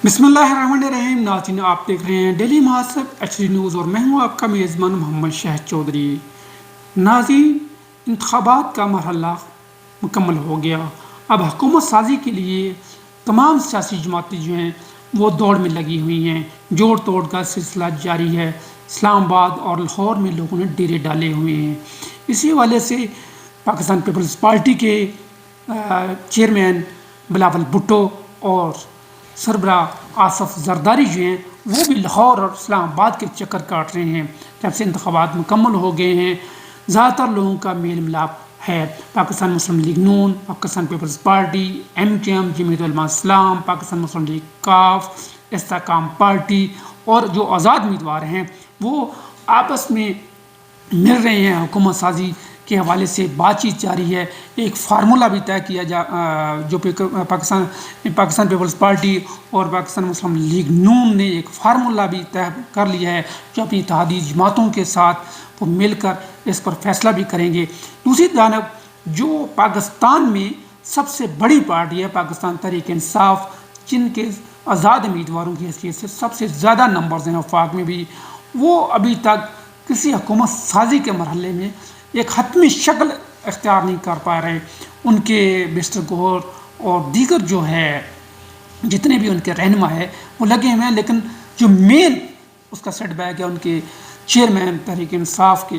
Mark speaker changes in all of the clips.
Speaker 1: बिस्मिल्लाहिर्रहमानिर्रहीम। नाज़रीन, आप देख रहे हैं डेली महासब HD न्यूज़ और मैं हूँ आपका मेज़बान मोहम्मद शाह चौधरी। नाज़रीन, इंतखाबात का मरहला मुकम्मल हो गया। अब हुकूमत साजी के लिए तमाम सियासी जमातें जो हैं वो दौड़ में लगी हुई हैं। जोड़ तोड़ का सिलसिला जारी है। इस्लामाबाद और लाहौर में लोगों ने डेरे डाले हुए हैं। इसी हवाले से पाकिस्तान पीपल्स पार्टी के चेयरमैन बिलावल भुट्टो और सरबरा आसफ जरदारी जो हैं वो भी लाहौर और इस्लामाबाद के चक्कर काट रहे हैं। जब से इंतखाबात मुकम्मल हो गए हैं, ज़्यादातर लोगों का मेल मिलाप है। Pakistan Muslim League Noon, Pakistan Peoples Party, MKM, Jamiat Ulema Islam, Pakistan Muslim League Qaf, Istehkam party और जो आज़ाद उम्मीदवार हैं वो आपस में मिल रहे हैं। हुकूमत साजी के हवाले से बातचीत जारी है। एक फार्मूला भी तय किया जो पाकिस्तान पीपल्स पार्टी और पाकिस्तान मुस्लिम लीग नून ने एक फार्मूला भी तय कर लिया है जो अपनी इत्तेहादी जमातों के साथ वो मिलकर इस पर फैसला भी करेंगे। दूसरी जानब जो पाकिस्तान में सबसे बड़ी पार्टी है पाकिस्तान तहरीक इंसाफ, जिनके आज़ाद उम्मीदवारों की हैसियत से सबसे ज़्यादा नंबर्स हैं वफाक में भी, वो अभी तक किसी हुकूमत साजी के मरहले में एक हतमी शक्ल इख्तियार नहीं कर पा रहे। उनके मिस्टर गौर और दीगर जो है जितने भी उनके रहनुमा है वो लगे हुए हैं, लेकिन जो मेन उसका सेटबैक है उनके चेयरमैन तहरीक इंसाफ के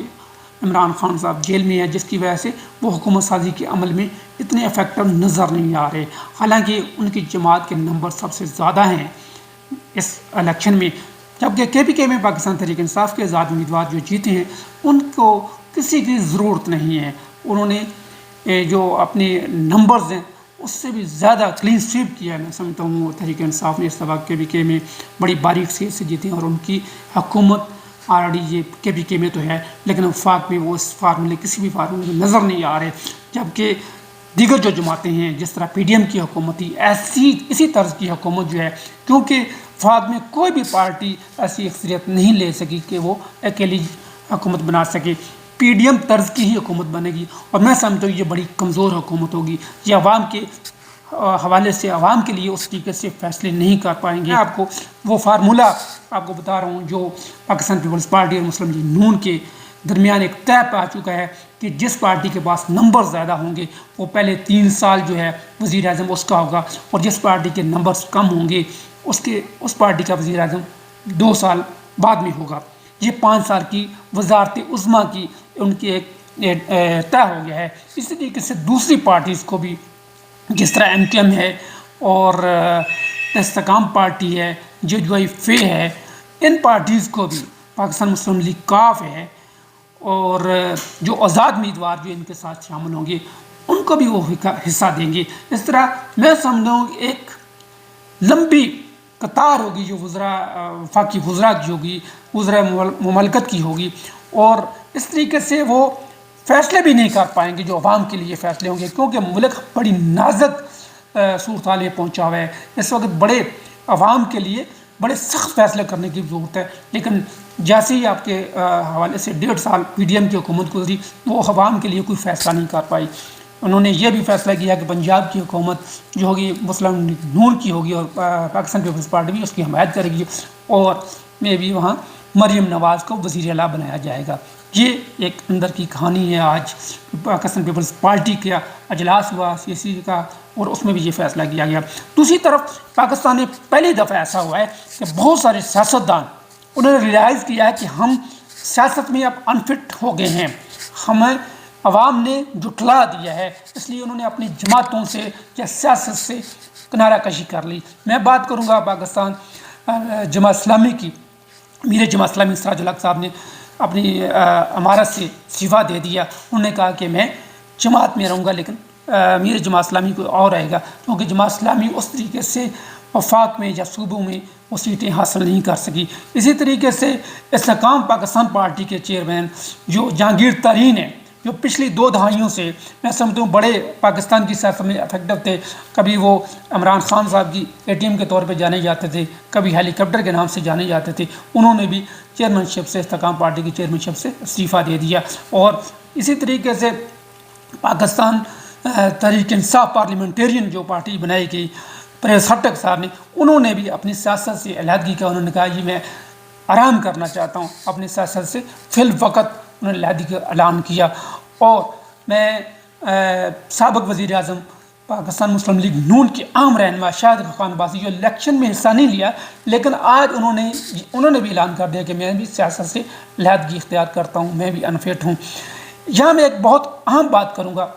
Speaker 1: इमरान खान साहब जेल में है, जिसकी वजह से वो हुकूमत साजी के अमल में इतने इफेक्टिव नज़र नहीं आ रहे। हालांकि उनकी जमात के नंबर सबसे ज़्यादा हैं इस इलेक्शन में, जबकि KPK में पाकिस्तान तहरीक इंसाफ के आज़ाद उम्मीदवार जो जीते हैं उनको किसी की ज़रूरत नहीं है। उन्होंने जो अपने नंबर्स हैं उससे भी ज़्यादा क्लीन स्वीप किया है। मैं समझता हूँ तहरीक इंसाफ ने इस दफ़ा KPK में बड़ी बारीक से जीती और उनकी हुकूमत ऑलरेडी ये KPK में तो है, लेकिन वफाक में वो इस फार्मूले किसी भी फार्मूले में नज़र नहीं आ रहे। जबकि दीगर जो जमातें हैं जिस तरह PDM की हुकूमत थी, इसी तर्ज की हुकूमत जो है, क्योंकि वफाक में कोई भी पार्टी ऐसी अक्सरियत नहीं ले सकी कि वो अकेली हुकूमत बना सके। PDM तर्ज की ही हुकूमत बनेगी और मैं समझता हूँ ये बड़ी कमज़ोर हुकूमत होगी। ये अवाम के हवाले से अवाम के लिए उस तरीके से फैसले नहीं कर पाएंगे। आपको वो फार्मूला आपको बता रहा हूँ जो पाकिस्तान पीपल्स पार्टी और मुस्लिम लीग नून के दरमियान एक तय पा चुका है कि जिस पार्टी के पास नंबर ज़्यादा होंगे वो पहले 3 साल जो है वज़ीर आज़म उसका होगा, और जिस पार्टी के नंबर्स कम होंगे उस पार्टी का वज़ीर आज़म 2 साल बाद में होगा। ये 5 साल की वज़ारत उज़्मा की उनकी एक तय हो गया है। इसी तरीके से दूसरी पार्टीज़ को भी, जिस तरह MKM है और इस्तेकाम पार्टी है, JUIF है, इन पार्टीज़ को भी, पाकिस्तान मुस्लिम लीग काफ है और जो आज़ाद उम्मीदवार जो इनके साथ शामिल होंगे उनको भी वो हिस्सा देंगे। इस तरह मैं समझता हूँ एक लंबी कतार होगी जो वफाकी वज़रा की होगी, वज़रा मुमलकत की होगी, और इस तरीके से वो फैसले भी नहीं कर पाएंगे जो अवाम के लिए फ़ैसले होंगे, क्योंकि मुल्क बड़ी नाजुक सूरत हाल में पहुँचा हुआ है। इस वक्त बड़े अवाम के लिए बड़े सख्त फैसले करने की ज़रूरत है, लेकिन जैसे ही आपके हवाले से 1.5 साल PDM की हुकूमत गुजरी वो अवाम के लिए कोई फ़ैसला नहीं कर पाई। उन्होंने ये भी फैसला किया कि पंजाब की हुकूमत जो होगी मुस्लिम लीग नून की होगी और पाकिस्तान पीपल्स पार्टी भी उसकी हमायत करेगी, और मे भी वहाँ मरीम नवाज़ को वज़ीर आला बनाया जाएगा। ये एक अंदर की कहानी है। आज पाकिस्तान पीपल्स पार्टी का अजलास हुआ CSC का और उसमें भी ये फैसला किया गया। दूसरी तरफ पाकिस्तान में पहली दफ़ा ऐसा हुआ है कि बहुत सारे सियासतदान उन्होंने रियलाइज़ किया है कि हम सियासत में अब अनफिट हो गए हैं, हमें अवाम ने जुटला दिया है, इसलिए उन्होंने अपनी जमातों से या सियासत से किनारा कशी कर ली। मैं बात करूँगा पाकिस्तान जमात इस्लामी की। मीर जमात इस्लामी सिराजुल हक साहब ने अपनी अमारत से इस्तीफ़ा दे दिया। उन्होंने कहा कि मैं जमात में रहूँगा, लेकिन मीर जमात इस्लामी कोई और रहेगा, क्योंकि जमात इस्लामी उस तरीके से वफाक में या सूबों में वो सीटें हासिल नहीं कर सकी। इसी तरीके से इस्तेकाम पाकिस्तान पार्टी के चेयरमैन जो जहांगीर तरीन है, जो पिछली 2 दहाइयों से मैं समझता हूँ बड़े पाकिस्तान की सियासत में इफेक्टिव थे। कभी वो इमरान खान साहब की ATM के तौर पे जाने जाते थे, कभी हेलीकॉप्टर के नाम से जाने जाते थे। उन्होंने भी चेयरमैनशिप से, इस्तेकाम पार्टी की चेयरमैनशिप से इस्तीफ़ा दे दिया। और इसी तरीके से पाकिस्तान तहरीक इंसाफ पार्लियामेंटेरियन जो पार्टी बनाई गई پرویز خٹک صاحب نے، انہوں نے بھی اپنی سیاست سے علیحدگی کا انہوں نے کہا جی میں آرام کرنا چاہتا ہوں اپنی سیاست سے، فی الوقت انہوں نے علیحدگی کا اعلان کیا۔ اور میں سابق وزیر اعظم پاکستان مسلم لیگ نون کے عام رہنما شاہد خاقان عباسی جو الیکشن میں حصہ نہیں لیا، لیکن آج انہوں نے بھی اعلان کر دیا کہ میں بھی سیاست سے علیحدگی اختیار کرتا ہوں، میں بھی انفٹ ہوں۔ یہاں میں ایک بہت اہم بات کروں گا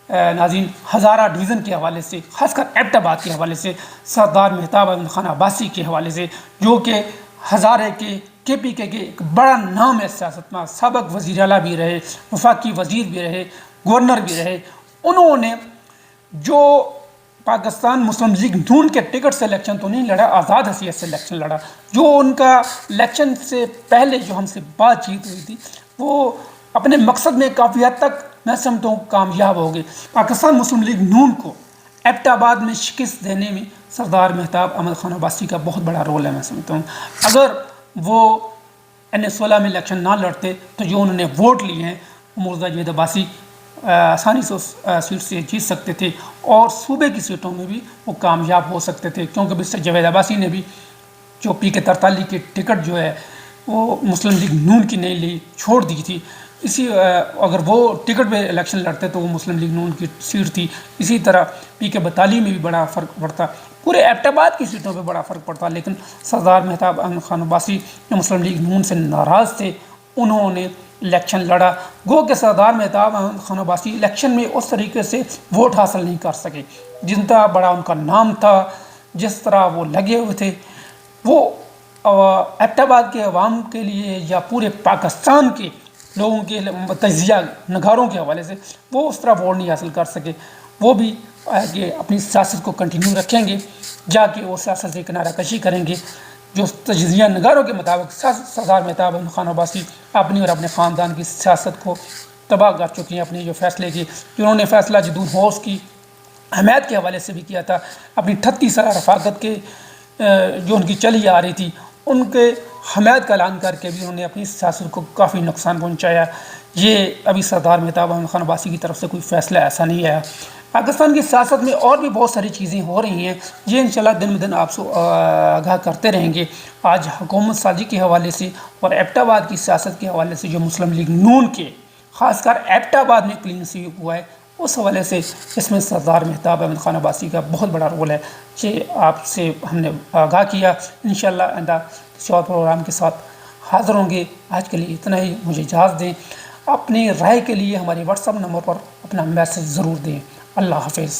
Speaker 1: ناظرین، ہزارہ ڈویژن کے حوالے سے، خاص کر ایبٹ آباد کے حوالے سے، سردار مہتاب احمد خان عباسی کے حوالے سے، جو کہ ہزارے کے پی کے ایک بڑا نام ہے سیاست میں، سابق وزیر اعلیٰ بھی رہے، وفاقی وزیر بھی رہے، گورنر بھی رہے۔ انہوں نے جو پاکستان مسلم لیگ نون کے ٹکٹ سے الیکشن تو نہیں لڑا، آزاد حیثیت سے الیکشن لڑا، جو ان کا الیکشن سے پہلے جو ہم سے بات چیت ہوئی تھی وہ اپنے مقصد میں کافی حد تک میں سمجھتا ہوں کامیاب ہو گئے۔ پاکستان مسلم لیگ نون کو ایبٹ آباد میں شکست دینے میں سردار مہتاب احمد خان عباسی کا بہت بڑا رول ہے، میں سمجھتا ہوں۔ اگر وہ N16 میں الیکشن نہ لڑتے تو جو انہوں نے ووٹ لیے ہیں مرزا جاوید عباسی آسانی سے اس سیٹ سے جیت سکتے تھے، اور صوبے کی سیٹوں میں بھی وہ کامیاب ہو سکتے تھے، کیونکہ مسٹر جاوید عباسی نے بھی جو PK-43 کی ٹکٹ جو ہے وہ مسلم لیگ نون کی نہیں لی، چھوڑ دی تھی۔ اگر وہ ٹکٹ پہ الیکشن لڑتے تو وہ مسلم لیگ نون کی سیٹ تھی۔ اسی طرح PK-42 میں بھی بڑا فرق پڑتا، پورے ایبٹ آباد کی سیٹوں پہ بڑا فرق پڑتا، لیکن سردار مہتاب احمد خان عباسی جو مسلم لیگ نون سے ناراض تھے، انہوں نے الیکشن لڑا۔ گو کہ سردار مہتاب احمد خان عباسی الیکشن میں اس طریقے سے ووٹ حاصل نہیں کر سکے، جتنا بڑا ان کا نام تھا، جس طرح وہ لگے ہوئے تھے، وہ ایبٹ آباد کے عوام کے لیے یا پورے پاکستان کے لوگوں کے تجزیہ نگاروں کے حوالے سے وہ اس طرح ووٹ نہیں حاصل کر سکے۔ وہ بھی آگے اپنی سیاست کو کنٹینیو رکھیں گے، جا کے وہ سیاست سے کنارہ کشی کریں گے۔ جو تجزیہ نگاروں کے مطابق سردار مہتاب احمد خان عباسی اپنی اور اپنے خاندان کی سیاست کو تباہ کر چکی ہیں۔ اپنے جو فیصلے کی، جنہوں نے فیصلہ جدون ہوس کی حمایت کے حوالے سے بھی کیا تھا، اپنی 38 سالہ رفاقت کے جو ان کی چلی آ رہی تھی، ان کے حمایت کا اعلان کر کے بھی انہوں نے اپنی سیاست کو کافی نقصان پہنچایا۔ یہ ابھی سردار مہتاب احمد خان عباسی کی طرف سے کوئی فیصلہ ایسا نہیں آیا۔ پاکستان کی سیاست میں اور بھی بہت ساری چیزیں ہو رہی ہیں، یہ انشاءاللہ دن بدن آپ سے آگاہ کرتے رہیں گے۔ آج حکومت سازی کے حوالے سے اور ایبٹ آباد کی سیاست کے حوالے سے جو مسلم لیگ نون کے خاص کر ایبٹ آباد میں کلین سویپ ہوا ہے، اس حوالے سے اس میں سردار مہتاب احمد خان عباسی کا بہت بڑا رول ہے۔ یہ آپ سے ہم نے آگاہ کیا، انشاءاللہ آئندہ کسی اور پروگرام کے ساتھ حاضر ہوں گے۔ آج کے لیے اتنا ہی، مجھے اجازت دیں۔ اپنی رائے کے لیے ہمارے واٹس ایپ نمبر پر اپنا میسج ضرور دیں۔ اللہ حافظ۔